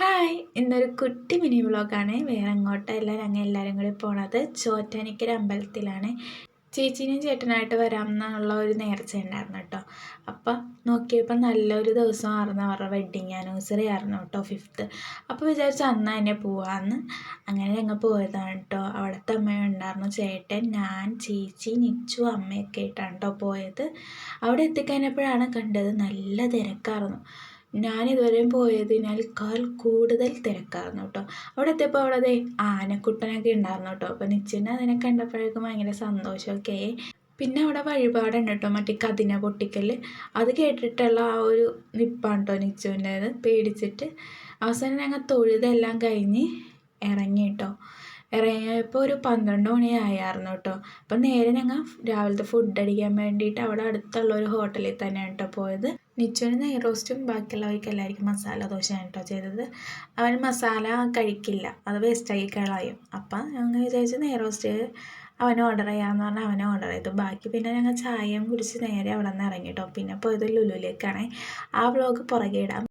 Hi! ഇന്നൊരു കുട്ടി mini വ്ളോഗാണ്. വേറെ എങ്ങോട്ടല്ല, ഞങ്ങൾ എല്ലാവരും കൂടി പോണത് ചോറ്റാനിക്കര അമ്പലത്തിലാണ്. ചേച്ചീനെയും ചേട്ടനായിട്ട് വരാമെന്നുള്ള ഒരു നേർച്ച ഉണ്ടായിരുന്നു കേട്ടോ. അപ്പം നോക്കിയപ്പോൾ നല്ലൊരു ദിവസമായിരുന്നു, അവരുടെ വെഡ്ഡിങ് ആനിവേഴ്സറി ആയിരുന്നു കേട്ടോ, 5th. അപ്പോൾ വിചാരിച്ചു അന്ന് തന്നെ പോവാമെന്ന്. അങ്ങനെ ഞങ്ങൾ പോയതാണ് കേട്ടോ. അവിടുത്തെ അമ്മയുണ്ടായിരുന്നു, ചേട്ടൻ, ഞാൻ, ചേച്ചി, നിച്ചു, അമ്മയൊക്കെ ആയിട്ടാണ് കേട്ടോ പോയത്. അവിടെ എത്തിക്കഴിഞ്ഞപ്പോഴാണ് കണ്ടത് നല്ല തിരക്കായിരുന്നു. ഞാനിതുവരെയും പോയതിനേക്കാൾ കൂടുതൽ തിരക്കായിരുന്നു കേട്ടോ. അവിടെ എത്തിയപ്പോൾ അവിടെ ആനക്കുട്ടനൊക്കെ ഉണ്ടായിരുന്നു കേട്ടോ. അപ്പോൾ നിച്ചുവിന് അതിനെ കണ്ടപ്പോഴേക്കും ഭയങ്കര സന്തോഷമൊക്കെ ആയി. പിന്നെ അവിടെ വഴിപാടുണ്ട് കേട്ടോ, മറ്റേ കതിന പൊട്ടിക്കൽ. അത് കേട്ടിട്ടുള്ള ആ ഒരു നിപ്പാണ് കേട്ടോ നിച്ചുവിൻ്റേത്. പേടിച്ചിട്ട് അവസാനം ഞങ്ങൾ തൊഴുതെല്ലാം കഴിഞ്ഞ് ഇറങ്ങി കേട്ടോ. ഇറങ്ങിയപ്പോൾ ഒരു 12 മണിയായിരുന്നു കേട്ടോ. അപ്പം നേരെ ഞങ്ങൾ രാവിലത്തെ ഫുഡ് അടിക്കാൻ വേണ്ടിയിട്ട് അവിടെ അടുത്തുള്ള ഒരു ഹോട്ടലിൽ തന്നെയാണ് കേട്ടോ പോയത്. നിച്ചുവിന് നെയ് റോസ്റ്റും ബാക്കിയുള്ളവർക്ക് എല്ലാവർക്കും മസാല ദോശയാണ് കേട്ടോ ചെയ്തത്. അവൻ മസാല കഴിക്കില്ല, അത് വേസ്റ്റാക്കി കളയും. അപ്പം ഞങ്ങൾ വിചാരിച്ച് നെയ് റോസ്റ്റ് അവന് ഓർഡർ ചെയ്യാമെന്ന് പറഞ്ഞാൽ അവനെ ഓർഡർ ചെയ്തു. ബാക്കി പിന്നെ ഞങ്ങൾ ചായയും കുടിച്ച് നേരെ അവിടെ നിന്ന് ഇറങ്ങി കേട്ടോ. പിന്നെ പോയത് ലുലുവിലേക്കാണ്. ആ വ്ളോഗ് പുറകെ ഇടാം.